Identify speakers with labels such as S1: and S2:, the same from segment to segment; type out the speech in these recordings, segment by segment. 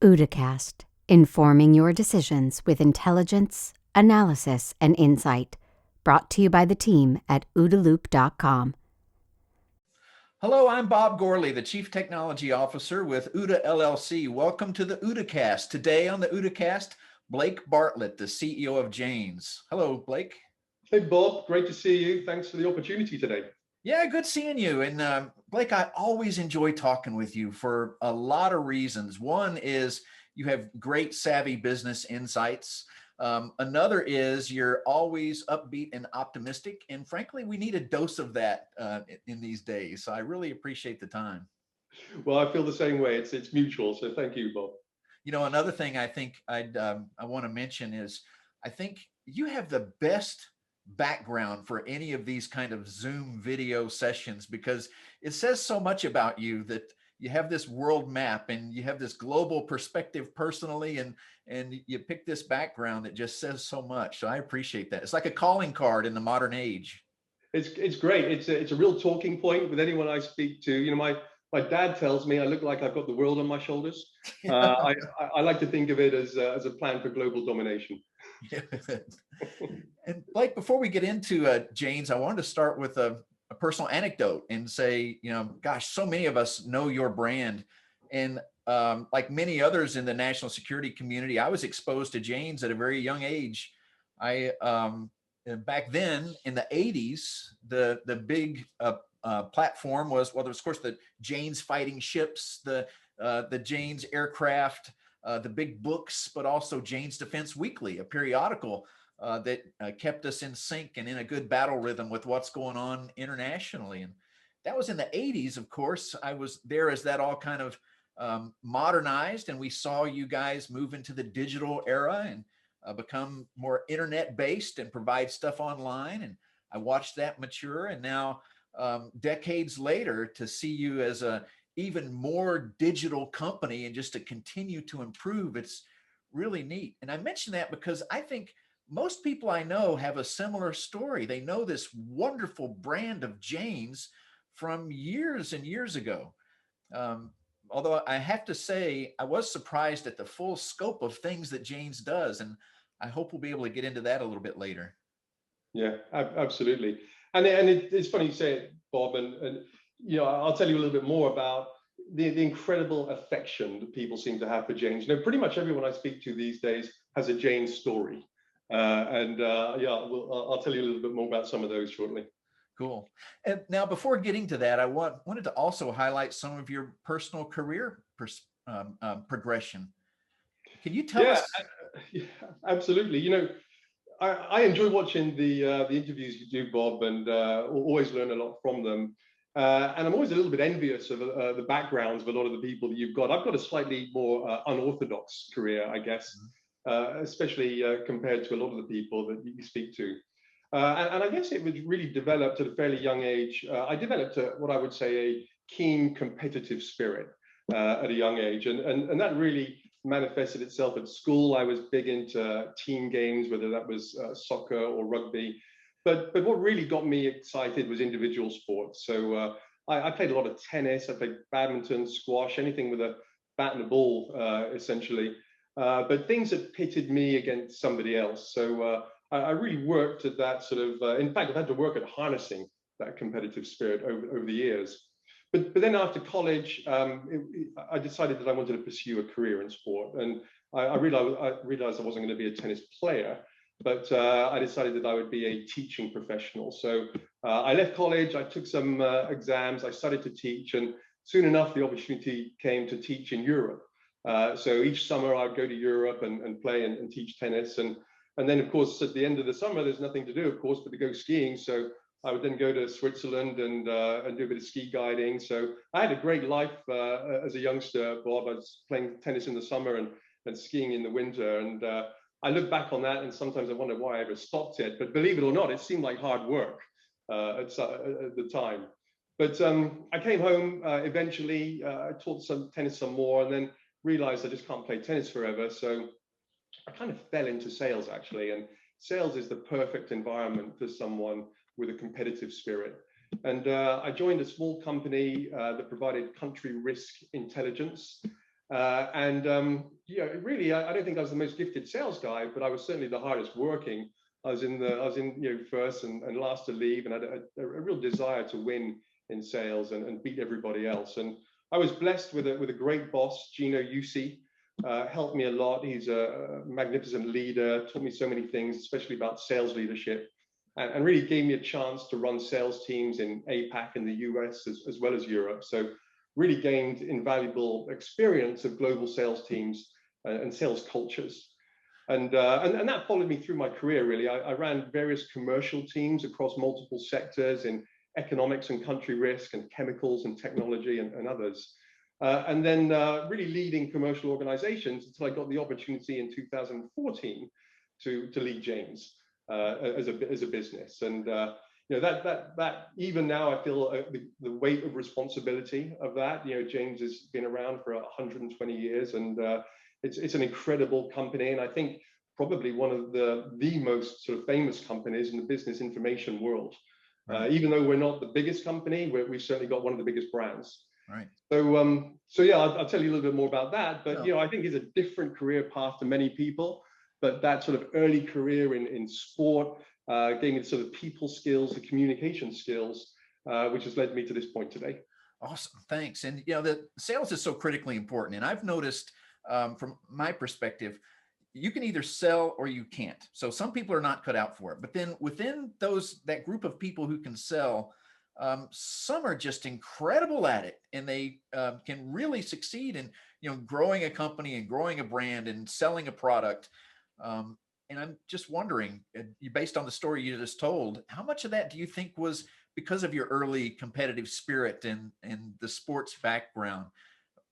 S1: OODAcast, informing your decisions with intelligence, analysis, and insight. Brought to you by the team at OODAloop.com.
S2: Hello, I'm Bob Gorley, the Chief Technology Officer with OODA LLC. Welcome to the OODAcast. Today on the OODAcast, Blake Bartlett, the CEO of Janes. Hello, Blake.
S3: Hey, Bob. Great to see you. Thanks for the opportunity today.
S2: Yeah, good seeing you. And Blake, I always enjoy talking with you for a lot of reasons. One is you have great savvy business insights. Another is you're always upbeat and optimistic. And frankly, we need a dose of that in these days. So I really appreciate the time.
S3: Well, I feel the same way. It's mutual. So thank you, Bob.
S2: You know, another thing I think I want to mention is I think you have the best background for any of these kind of Zoom video sessions because it says so much about you that you have this world map and you have this global perspective personally and you pick this background that just says so much. So I appreciate that. It's like a calling card in the modern age.
S3: It's great. It's a real talking point with anyone I speak to. You know, my dad tells me I look like I've got the world on my shoulders. I like to think of it as a plan for global domination.
S2: And Blake, before we get into Janes, I wanted to start with a personal anecdote and say, you know, gosh, so many of us know your brand. And like many others in the national security community, I was exposed to Janes at a very young age. Back then in the 80s, the big platform was, well, there was, of course, the Janes fighting ships, the Janes aircraft, the big books, but also Janes Defense Weekly, a periodical that kept us in sync and in a good battle rhythm with what's going on internationally. And that was in the 80s, of course. I was there as that all kind of modernized, and we saw you guys move into the digital era and become more internet based and provide stuff online. And I watched that mature. And now decades later, to see you as a even more digital company and just to continue to improve, it's really neat. And I mention that because I think most people I know have a similar story. They know this wonderful brand of Janes from years and years ago. Although I have to say, I was surprised at the full scope of things that Janes does. And I hope we'll be able to get into that a little bit later.
S3: Yeah, absolutely. And it's funny you say it, Bob, and you know, I'll tell you a little bit more about the incredible affection that people seem to have for Janes. You know, pretty much everyone I speak to these days has a Janes story. Yeah, I'll tell you a little bit more about some of those shortly.
S2: Cool. And now, before getting to that, I wanted to also highlight some of your personal career progression. Can you tell us?
S3: Yeah, absolutely. You know, I enjoy watching the interviews you do, Bob, and always learn a lot from them. And I'm always a little bit envious of the backgrounds of a lot of the people that you've got. I've got a slightly more unorthodox career, I guess, especially compared to a lot of the people that you speak to. And I guess it was really developed at a fairly young age. I developed what I would say a keen competitive spirit at a young age. And that really manifested itself at school. I was big into team games, whether that was soccer or rugby. But what really got me excited was individual sports. So I played a lot of tennis. I played badminton, squash, anything with a bat and a ball, essentially. But things that pitted me against somebody else. So I really worked at that sort of, in fact, I've had to work at harnessing that competitive spirit over the years. But then after college, I decided that I wanted to pursue a career in sport. And I realized I wasn't going to be a tennis player, but I decided that I would be a teaching professional. So I left college, I took some exams, I started to teach, and soon enough, the opportunity came to teach in Europe. So each summer I'd go to Europe and play and teach tennis. And then, of course, at the end of the summer, there's nothing to do, of course, but to go skiing. So I would then go to Switzerland and do a bit of ski guiding. So I had a great life as a youngster, Bob. I was playing tennis in the summer and skiing in the winter. And I look back on that and sometimes I wonder why I ever stopped it. But believe it or not, it seemed like hard work at the time. But I came home eventually, I taught some tennis some more, and then realized I just can't play tennis forever. So I kind of fell into sales, actually. And sales is the perfect environment for someone with a competitive spirit. And I joined a small company that provided country risk intelligence. Really, I don't think I was the most gifted sales guy, but I was certainly the hardest working. I was in first and last to leave, and I had a real desire to win in sales and beat everybody else. And I was blessed with a great boss, Gino Usi, helped me a lot. He's a magnificent leader, taught me so many things, especially about sales leadership, and really gave me a chance to run sales teams in APAC in the US as well as Europe. So really gained invaluable experience of global sales teams and sales cultures. And that followed me through my career, really. I ran various commercial teams across multiple sectors in economics and country risk and chemicals and technology and others. And then really leading commercial organizations until I got the opportunity in 2014 to lead James as a business. And that even now I feel the weight of responsibility of that. James has been around for 120 years, and it's an incredible company, and I think probably one of the most sort of famous companies in the business information world. Even though we're not the biggest company, we've certainly got one of the biggest brands.
S2: Right.
S3: So yeah, I'll tell you a little bit more about that. But I think it's a different career path to many people. But that sort of early career in sport gave me sort of people skills, the communication skills, which has led me to this point today.
S2: Awesome, thanks. And the sales is so critically important. And I've noticed from my perspective, you can either sell or you can't. So some people are not cut out for it. But then within that group of people who can sell, some are just incredible at it, and they can really succeed in growing a company and growing a brand and selling a product. And I'm just wondering, based on the story you just told, how much of that do you think was because of your early competitive spirit and the sports background?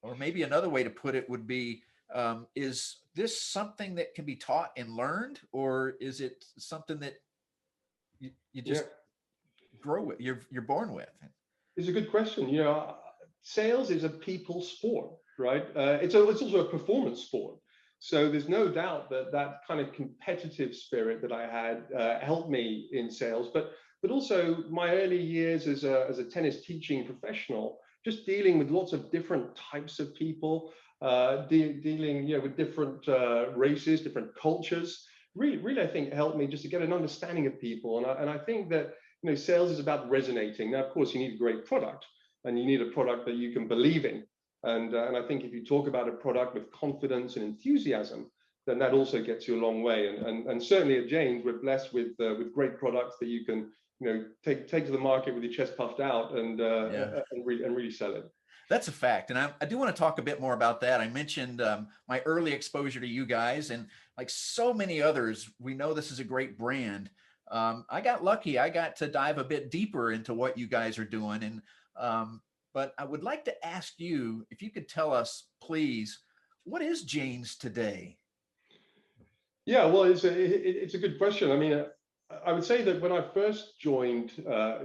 S2: Or maybe another way to put it would be, is this something that can be taught and learned, or is it something that you just grow with, you're born with?
S3: It's a good question. Sales is a people sport, right? It's also a performance sport. So there's no doubt that kind of competitive spirit that I had helped me in sales, but also my early years as a tennis teaching professional, just dealing with lots of different types of people, dealing with different races, different cultures, really I think helped me just to get an understanding of people. And I think that sales is about resonating. Now, of course, you need a great product, and you need a product that you can believe in. And I think if you talk about a product with confidence and enthusiasm, then that also gets you a long way. And certainly at James, we're blessed with great products that you can take to the market with your chest puffed out and really sell it.
S2: That's a fact. And I do want to talk a bit more about that. I mentioned my early exposure to you guys, and like so many others, we know this is a great brand. I got lucky. I got to dive a bit deeper into what you guys are doing. And but I would like to ask you if you could tell us, please, what is James today?
S3: Yeah, well, it's a good question. I mean, I would say that when I first joined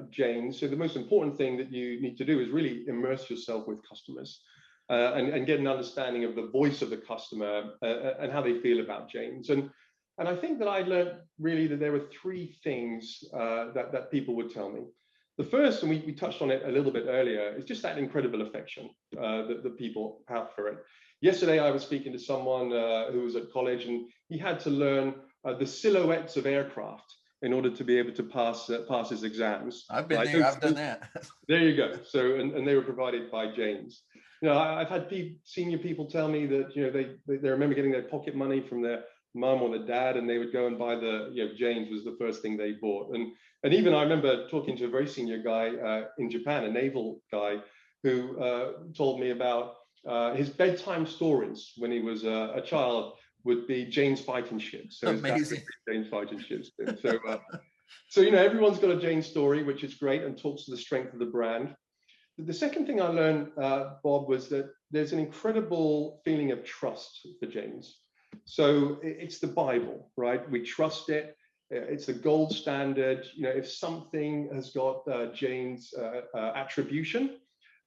S3: James, so the most important thing that you need to do is really immerse yourself with customers and get an understanding of the voice of the customer and how they feel about James. And I think that I learned really that there were three things that people would tell me. The first, and we touched on it a little bit earlier, is just that incredible affection that people have for it. Yesterday, I was speaking to someone who was at college, and he had to learn the silhouettes of aircraft in order to be able to pass his exams.
S2: I've been there. I've done that.
S3: There you go. So, and they were provided by James. I've had senior people tell me that they remember getting their pocket money from their mum or their dad, and they would go and buy James was the first thing they bought. And even I remember talking to a very senior guy in Japan, a naval guy, who told me about his bedtime stories when he was a child would be James fighting ships. So
S2: amazing.
S3: James fighting ships. So everyone's got a James story, which is great and talks to the strength of the brand. The second thing I learned, Bob, was that there's an incredible feeling of trust for James. So it's the Bible, right? We trust it. It's the gold standard. If something has got James attribution,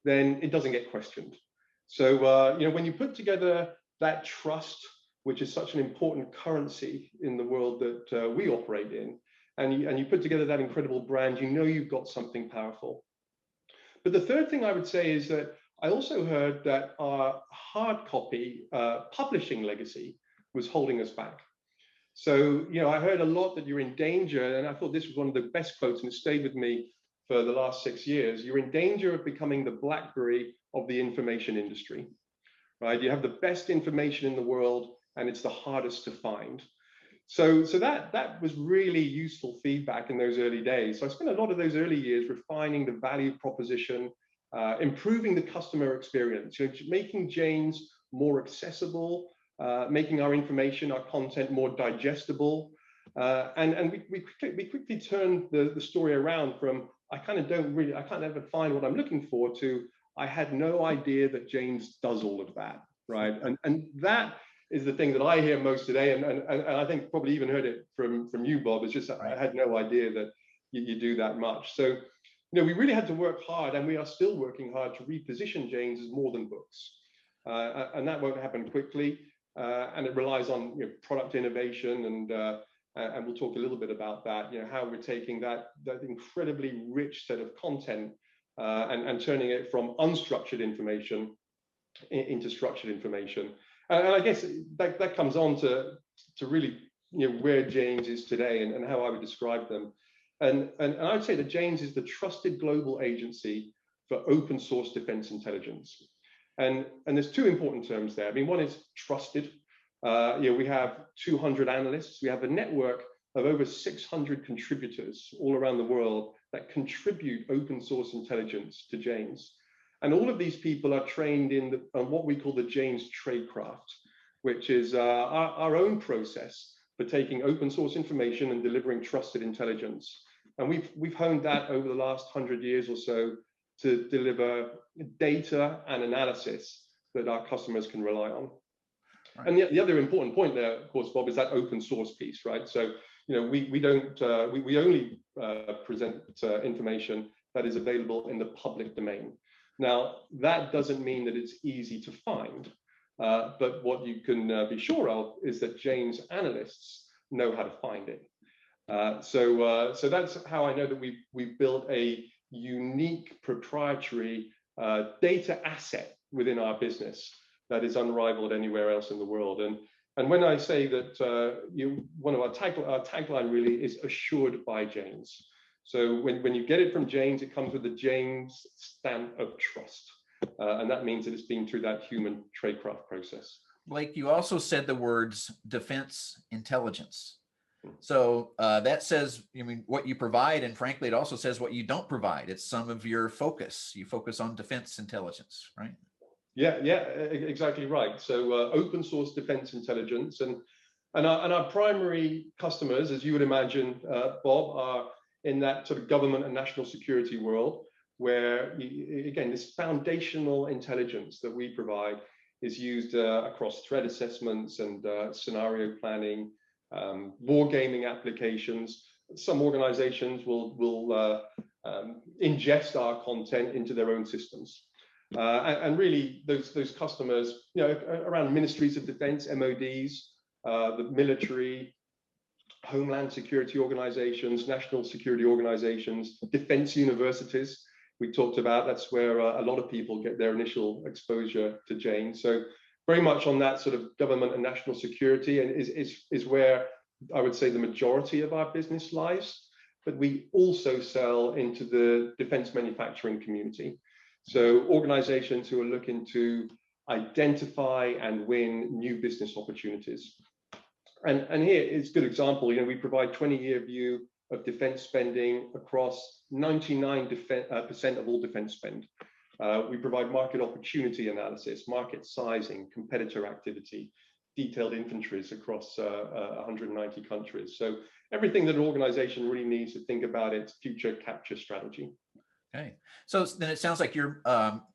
S3: then it doesn't get questioned. So when you put together that trust, which is such an important currency in the world that we operate in, and you put together that incredible brand, you've got something powerful. But the third thing I would say is that I also heard that our hard copy publishing legacy was holding us back. So, I heard a lot that you're in danger, and I thought this was one of the best quotes, and it stayed with me for the last 6 years. You're in danger of becoming the BlackBerry of the information industry, right? You have the best information in the world, and it's the hardest to find. So that was really useful feedback in those early days. So I spent a lot of those early years refining the value proposition, improving the customer experience, making Jane's more accessible, making our information, our content more digestible. And we quickly turned the story around from I can't ever find what I'm looking for to I had no idea that Jane's does all of that, right? And that is the thing that I hear most today, and I think probably even heard it from you, Bob. It's just I had no idea that you do that much. So, we really had to work hard, and we are still working hard to reposition Jane's as more than books, and that won't happen quickly, and it relies on product innovation, and we'll talk a little bit about that. How we're taking that incredibly rich set of content and turning it from unstructured information into structured information. And I guess that comes on to really where Jane's is today and how I would describe them. And I'd say that Jane's is the trusted global agency for open source defense intelligence. And there's two important terms there. I mean, one is trusted. We have 200 analysts. We have a network of over 600 contributors all around the world that contribute open source intelligence to Jane's. And all of these people are trained in what we call the Jane's tradecraft, which is our own process for taking open source information and delivering trusted intelligence. And we've honed that over the last 100 years or so to deliver data and analysis that our customers can rely on. Right. And the other important point there, of course, Bob, is that open source piece, right? So, we only present information that is available in the public domain. Now, that doesn't mean that it's easy to find, but what you can be sure of is that Jane's analysts know how to find it. So that's how I know that we've built a unique proprietary data asset within our business that is unrivaled anywhere else in the world. And when I say that one of our tagline really is assured by Jane's. So when you get it from Jane's, it comes with the Jane's stamp of trust. And that means that it's been through that human tradecraft process.
S2: Blake, you also said the words defense intelligence. So that says, what you provide, and frankly, it also says what you don't provide. It's some of your focus. You focus on defense intelligence, right?
S3: Yeah, exactly right. So open source defense intelligence, and our primary customers, as you would imagine, Bob, are in that sort of government and national security world, where, again, this foundational intelligence that we provide is used across threat assessments and scenario planning, wargaming applications. Some organizations will ingest our content into their own systems. And really, those customers, around ministries of defense, MODs, the military, homeland security organizations, national security organizations, defense universities, we talked about. That's where a lot of people get their initial exposure to Jane. So very much on that sort of government and national security, and is where I would say the majority of our business lies. But we also sell into the defense manufacturing community. So organizations who are looking to identify and win new business opportunities. And here is a good example. We provide 20-year view of defense spending across 99% of all defense spend. We provide market opportunity analysis, market sizing, competitor activity, detailed inventories across 190 countries. So everything that an organization really needs to think about its future capture strategy.
S2: Okay, so then it sounds like you're,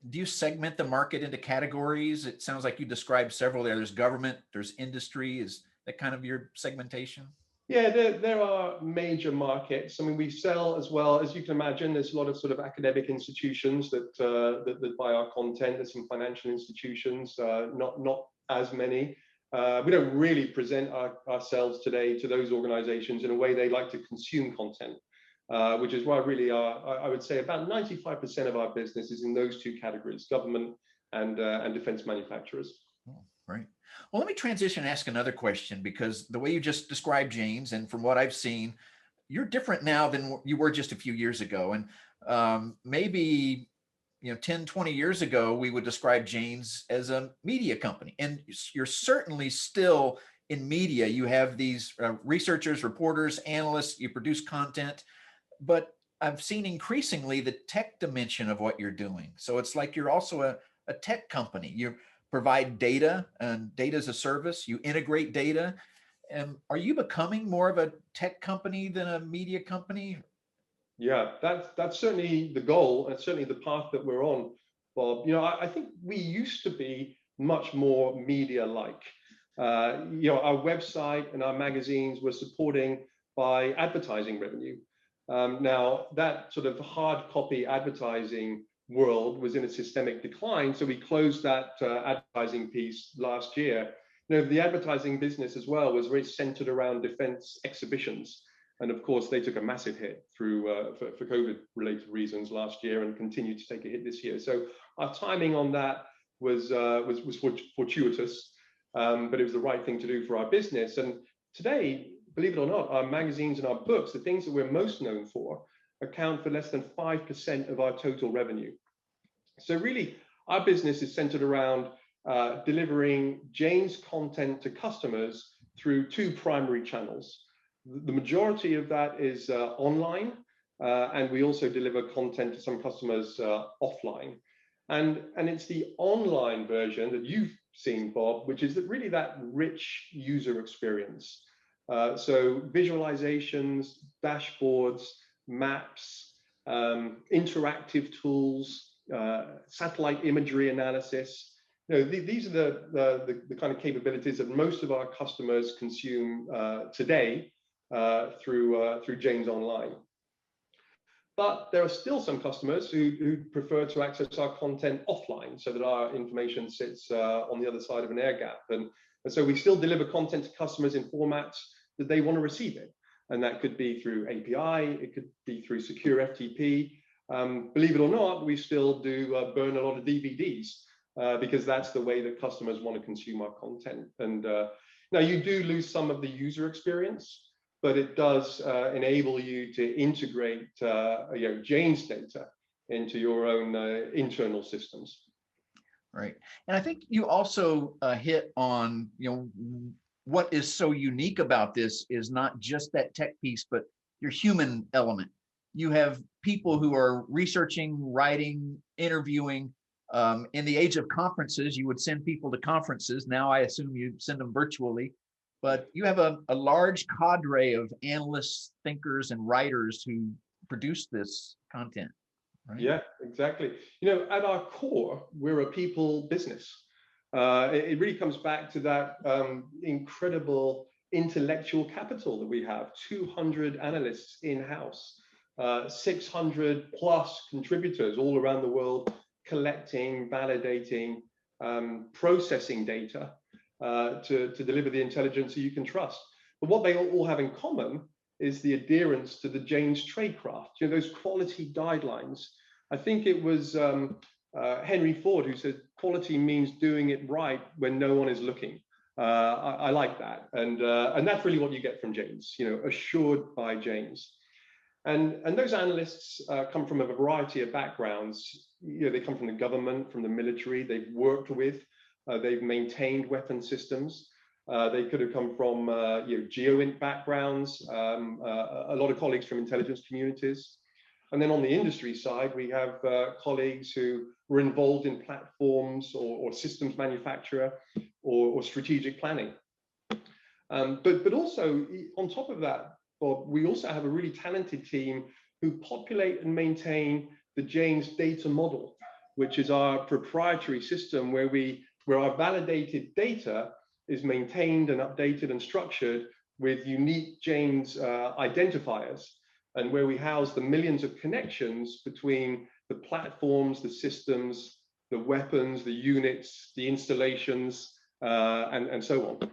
S2: do you segment the market into categories? It sounds like you described several there. There's government, there's industry. Is that kind of your segmentation?
S3: Yeah, there are major markets. I mean, we sell as well, as you can imagine, there's a lot of sort of academic institutions that buy our content. There's some financial institutions, not as many. We don't really present ourselves today to those organizations in a way they like to consume content. which is why really I would say about 95% of our business is in those two categories, government and defense manufacturers.
S2: Oh, right. Well, let me transition and ask another question, because the way you just described James, and from what I've seen, you're different now than you were just a few years ago. And maybe 10, 20 years ago, we would describe James as a media company. And you're certainly still in media. You have these researchers, reporters, analysts, you produce content, but I've seen increasingly the tech dimension of what you're doing. So it's like you're also a tech company. You provide data and data as a service, you integrate data. And are you becoming more of a tech company than a media company?
S3: Yeah, that's certainly the goal, and certainly the path that we're on, Bob. I think we used to be much more media-like. Our website and our magazines were supporting by advertising revenue. Now, that sort of hard copy advertising world was in a systemic decline, so we closed that advertising piece last year. The advertising business as well was very centered around defense exhibitions. And of course, they took a massive hit through for COVID-related reasons last year, and continue to take a hit this year. So our timing on that was fortuitous, but it was the right thing to do for our business. And today, believe it or not, our magazines and our books, the things that we're most known for, account for less than 5% of our total revenue. So really, our business is centered around delivering Jane's content to customers through two primary channels. The majority of that is online, and we also deliver content to some customers offline. And it's the online version that you've seen, Bob, which is really that rich user experience. So visualizations, dashboards, maps, interactive tools, satellite imagery analysis. These are the kind of capabilities that most of our customers consume today through Jane's Online. But there are still some customers who prefer to access our content offline, so that our information sits on the other side of an air gap. And so we still deliver content to customers in formats that they want to receive it. And that could be through API, it could be through secure FTP. Believe it or not, we still do burn a lot of DVDs because that's the way that customers want to consume our content. And now you do lose some of the user experience, but it does enable you to integrate Jane's data into your own internal systems.
S2: Right. And I think you also hit on, what is so unique about this is not just that tech piece, but your human element. You have people who are researching, writing, interviewing. In the age of conferences, you would send people to conferences. Now I assume you send them virtually. But you have a large cadre of analysts, thinkers, and writers who produce this content, right?
S3: Yeah, exactly. At our core, we're a people business. It really comes back to that incredible intellectual capital that we have. 200 analysts in-house, 600 plus contributors all around the world, collecting, validating, processing data to deliver the intelligence that you can trust. But what they all have in common is the adherence to the Jane's tradecraft, those quality guidelines. I think it was Henry Ford who said, quality means doing it right when no one is looking. I like that. And that's really what you get from Jane's, assured by Jane's. And those analysts come from a variety of backgrounds. They come from the government, from the military. They've worked with, they've maintained weapon systems. They could have come from GeoInt backgrounds, a lot of colleagues from intelligence communities. And then on the industry side, we have colleagues who were involved in platforms or systems manufacture or strategic planning. But also on top of that, Bob, we also have a really talented team who populate and maintain the Jane's data model, which is our proprietary system where our validated data is maintained and updated and structured with unique Jane's identifiers, and where we house the millions of connections between the platforms, the systems, the weapons, the units, the installations, and so on.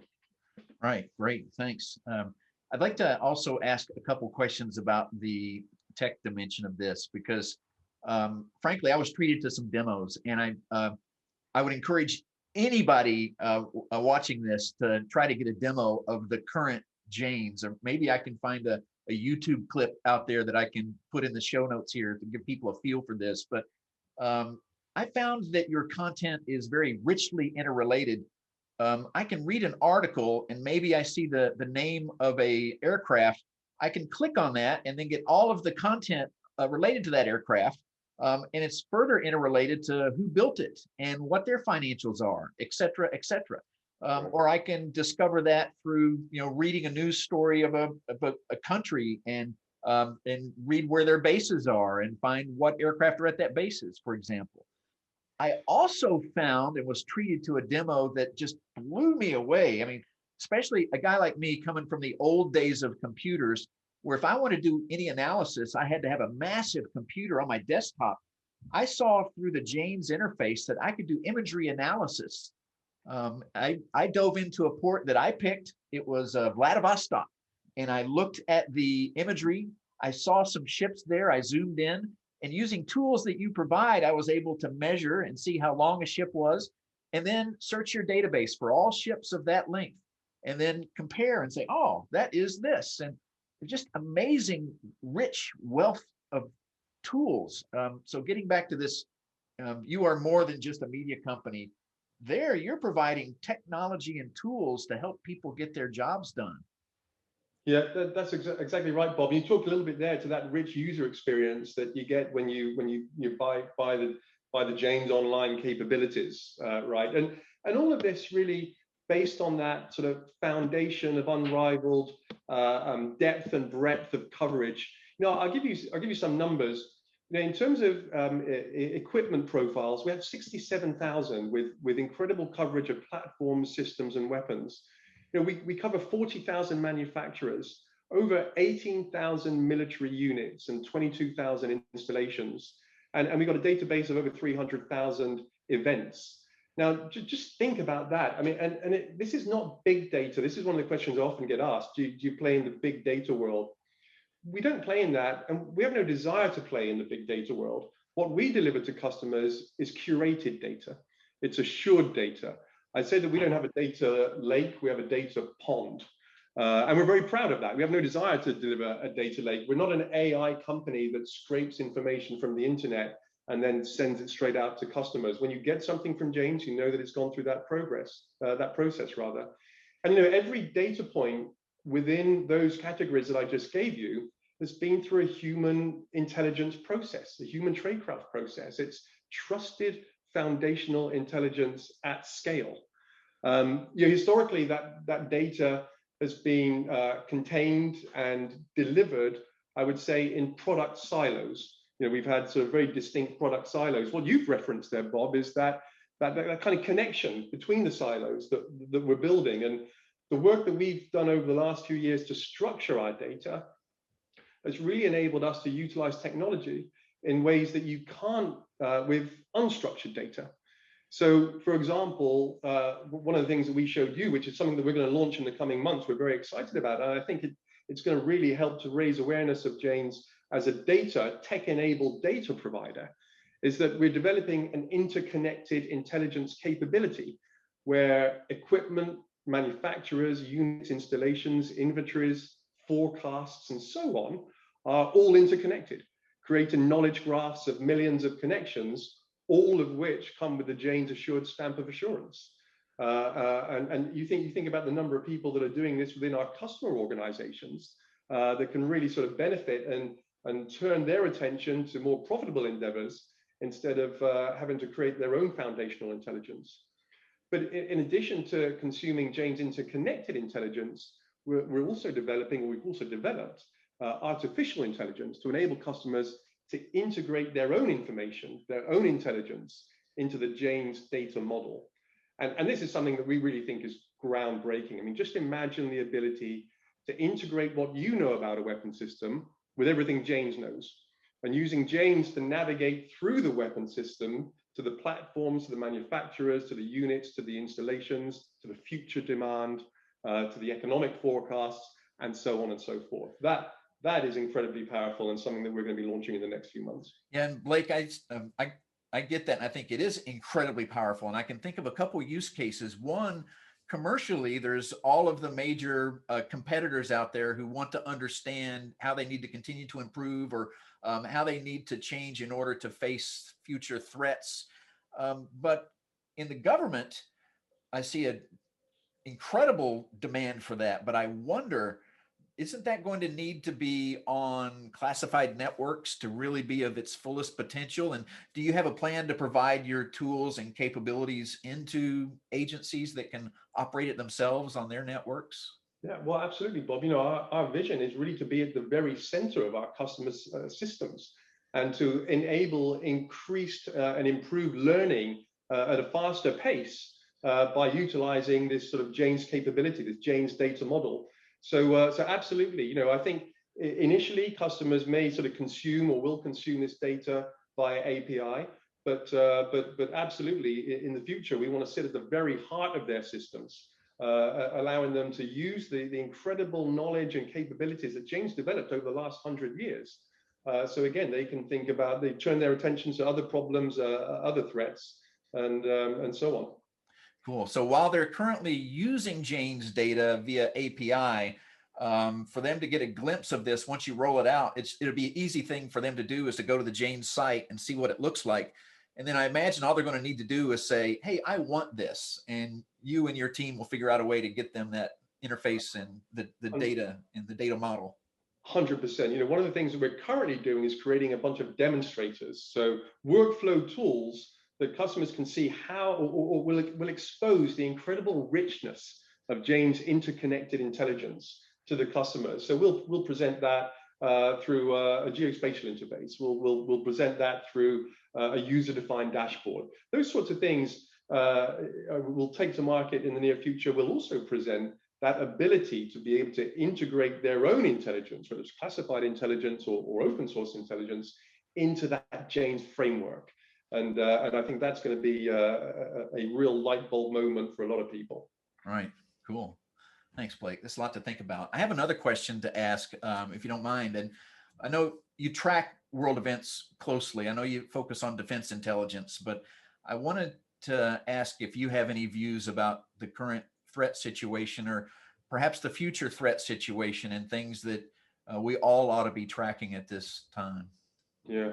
S2: Right, great, thanks. I'd like to also ask a couple questions about the tech dimension of this, because frankly, I was treated to some demos, and I would encourage anybody watching this to try to get a demo of the current Janes, or maybe I can find a YouTube clip out there that I can put in the show notes here to give people a feel for this. But I found that your content is very richly interrelated. I can read an article and maybe I see the name of a aircraft. I can click on that and then get all of the content related to that aircraft. And it's further interrelated to who built it and what their financials are, et cetera, et cetera. Or I can discover that through, reading a news story of a country and read where their bases are and find what aircraft are at that bases, for example. I also found and was treated to a demo that just blew me away. I mean, especially a guy like me coming from the old days of computers, where if I want to do any analysis, I had to have a massive computer on my desktop. I saw through the Janes interface that I could do imagery analysis. I dove into a port that I picked. It was Vladivostok. And I looked at the imagery. I saw some ships there. I zoomed in. And using tools that you provide, I was able to measure and see how long a ship was, and then search your database for all ships of that length, and then compare and say, oh, that is this. And just amazing, rich wealth of tools. So getting back to this, you are more than just a media company. There, you're providing technology and tools to help people get their jobs done.
S3: Yeah, that's exactly right, Bob. You talked a little bit there to that rich user experience that you get when you buy the Janes online capabilities, right? And all of this really based on that sort of foundation of unrivaled depth and breadth of coverage. I'll give you some numbers. In terms of equipment profiles, we have 67,000 with incredible coverage of platforms, systems, and weapons. We cover 40,000 manufacturers, over 18,000 military units, and 22,000 installations. And we've got a database of over 300,000 events. Now, just think about that. I mean, this is not big data. This is one of the questions I often get asked. Do you play in the big data world? We don't play in that, and we have no desire to play in the big data world. What we deliver to customers is curated data. It's assured data. I'd say that we don't have a data lake, we have a data pond. And we're very proud of that. We have no desire to deliver a data lake. We're not an AI company that scrapes information from the internet and then sends it straight out to customers. When you get something from Janes, you know that it's gone through that process. And every data point within those categories that I just gave you has been through a human intelligence process, a human tradecraft process. It's trusted foundational intelligence at scale. Historically, that data has been contained and delivered, I would say, in product silos. We've had sort of very distinct product silos. What you've referenced there, Bob, is that kind of connection between the silos that we're building. And the work that we've done over the last few years to structure our data has really enabled us to utilize technology in ways that you can't with unstructured data. So, for example, one of the things that we showed you, which is something that we're going to launch in the coming months, we're very excited about, and I think it's going to really help to raise awareness of Janes as a tech-enabled data provider, is that we're developing an interconnected intelligence capability where equipment, manufacturers, units, installations, inventories, forecasts, and so on are all interconnected, creating knowledge graphs of millions of connections, all of which come with the Janes Assured stamp of assurance. And you think about the number of people that are doing this within our customer organizations that can really sort of benefit and turn their attention to more profitable endeavors instead of having to create their own foundational intelligence. But in addition to consuming Janes interconnected intelligence, we've also developed artificial intelligence to enable customers to integrate their own information, their own intelligence into the Janes data model. And this is something that we really think is groundbreaking. I mean, just imagine the ability to integrate what you know about a weapon system with everything Janes knows, and using Janes to navigate through the weapon system to the platforms, to the manufacturers, to the units, to the installations, to the future demand, to the economic forecasts, and so on and so forth. that is incredibly powerful and something that we're going to be launching in the next few months.
S2: Yeah, and Blake, I get that, and I think it is incredibly powerful. And I can think of a couple use cases. One, commercially, there's all of the major competitors out there who want to understand how they need to continue to improve, or how they need to change in order to face future threats. But in the government, I see an incredible demand for that. But I wonder, isn't that going to need to be on classified networks to really be of its fullest potential? And do you have a plan to provide your tools and capabilities into agencies that can operate it themselves on their networks?
S3: Yeah, well, absolutely, Bob. Our vision is really to be at the very center of our customers' systems, and to enable increased and improved learning at a faster pace by utilizing this sort of Jane's capability, this Jane's data model. So absolutely, I think initially customers may sort of consume or will consume this data via API, but absolutely in the future we want to sit at the very heart of their systems, allowing them to use the incredible knowledge and capabilities that Jane's developed over the last 100 years. So again, they can think about, they turn their attention to other problems, other threats, and so on.
S2: Cool. So while they're currently using Jane's data via API, for them to get a glimpse of this, once you roll it out, it'll be an easy thing for them to do is to go to the Jane site and see what it looks like. And then I imagine all they're going to need to do is say, hey, I want this. And you and your team will figure out a way to get them that interface and the data and the data model.
S3: 100%. One of the things that we're currently doing is creating a bunch of demonstrators. So workflow tools that customers can see how, or will expose the incredible richness of Jane's interconnected intelligence to the customers. So we'll present that through a geospatial interface. We'll present that through a user-defined dashboard. Those sorts of things we'll take to market in the near future. We'll also present that ability to be able to integrate their own intelligence, whether it's classified intelligence or open source intelligence, into that Jane's framework. And I think that's going to be a real light bulb moment for a lot of people.
S2: Right. Cool. Thanks, Blake. There's a lot to think about. I have another question to ask, if you don't mind. And I know you track world events closely. I know you focus on defense intelligence, but I wanted to ask if you have any views about the current threat situation, or perhaps the future threat situation, and things that we all ought to be tracking at this time.
S3: Yeah.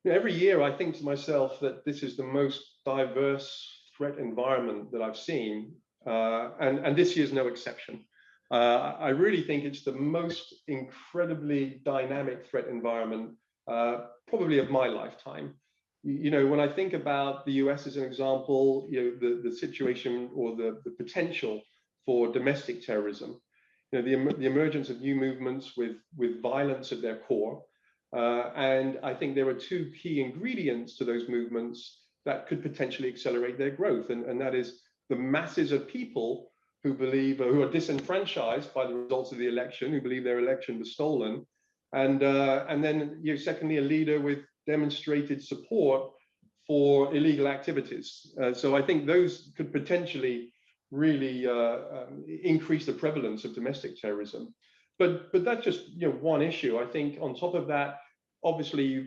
S3: Every year I think to myself that this is the most diverse threat environment that I've seen, and this year's no exception. I really think it's the most incredibly dynamic threat environment probably of my lifetime. When I think about the US as an example, the situation or the potential for domestic terrorism, the emergence of new movements with violence at their core. And I think there are two key ingredients to those movements that could potentially accelerate their growth. And that is the masses of people who believe, who are disenfranchised by the results of the election, who believe their election was stolen. And then, secondly, a leader with demonstrated support for illegal activities. So I think those could potentially really increase the prevalence of domestic terrorism. But that's just one issue. I think on top of that, obviously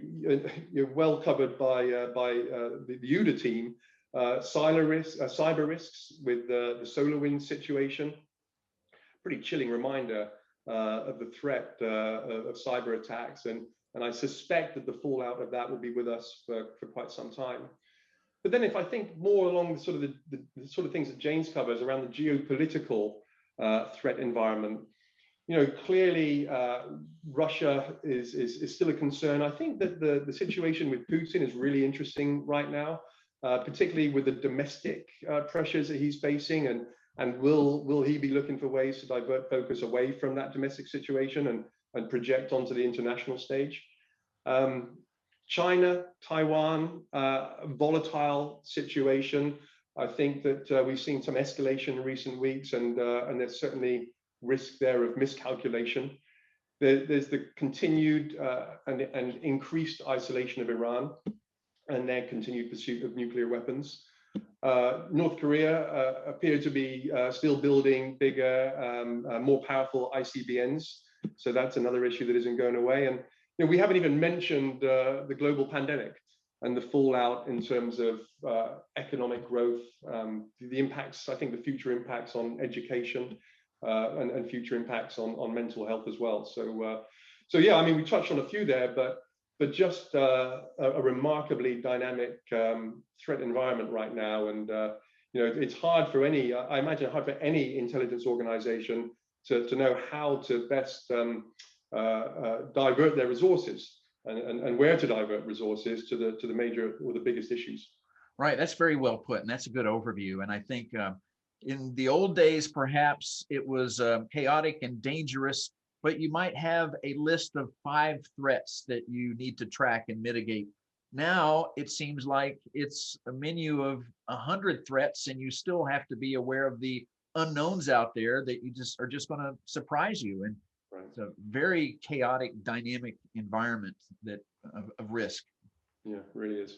S3: you're well covered by the OODA team, cyber risks with the SolarWinds situation. Pretty chilling reminder of the threat of cyber attacks, and I suspect that the fallout of that will be with us for quite some time. But then if I think more along the sort of things that James covers around the geopolitical threat environment, clearly Russia is still a concern. I think that the situation with Putin is really interesting right now, particularly with the domestic pressures that he's facing, and will he be looking for ways to divert focus away from that domestic situation and project onto the international stage? China, Taiwan, volatile situation. I think that we've seen some escalation in recent weeks, and there's certainly risk there of miscalculation. There's the continued and increased isolation of Iran and their continued pursuit of nuclear weapons. North Korea appear to be still building bigger, more powerful ICBMs So that's another issue that isn't going away. And we haven't even mentioned the global pandemic and the fallout in terms of economic growth, the impacts, I think the future impacts on education, and future impacts on mental health as well. So yeah, I mean, we touched on a few there, but just a remarkably dynamic threat environment right now. And it's hard for any, I imagine, hard for any intelligence organization to know how to best divert their resources and where to divert resources to the major or the biggest issues.
S2: Right, that's very well put, and that's a good overview. And I think in the old days, perhaps it was chaotic and dangerous, but you might have a list of 5 threats that you need to track and mitigate. Now it seems like it's a menu of 100 threats, and you still have to be aware of the unknowns out there that you just are just going to surprise you. And
S3: right.
S2: It's a very chaotic, dynamic environment that of risk.
S3: Yeah, it really is.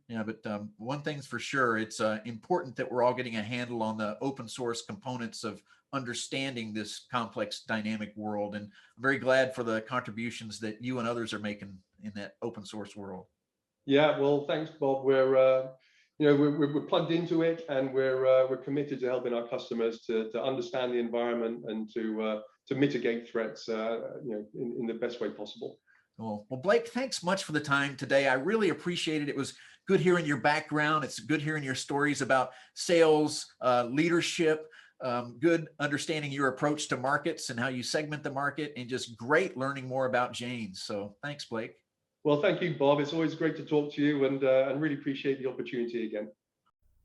S2: Yeah, but one thing's for sure, it's important that we're all getting a handle on the open source components of understanding this complex, dynamic world. And I'm very glad for the contributions that you and others are making in that open source world.
S3: Yeah, well, thanks, Bob. We're plugged into it, and we're committed to helping our customers to understand the environment and to mitigate threats, in the best way possible.
S2: Well, Blake, thanks much for the time today. I really appreciate it. It was good hearing your background. It's good hearing your stories about sales, leadership, good understanding your approach to markets and how you segment the market, and just great learning more about Janes. So thanks, Blake.
S3: Well, thank you, Bob. It's always great to talk to you, and really appreciate the opportunity again.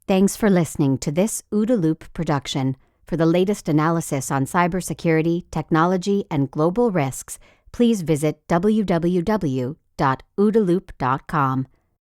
S1: Thanks for listening to this OODA Loop production. For the latest analysis on cybersecurity, technology, and global risks, please visit www.oodaloop.com.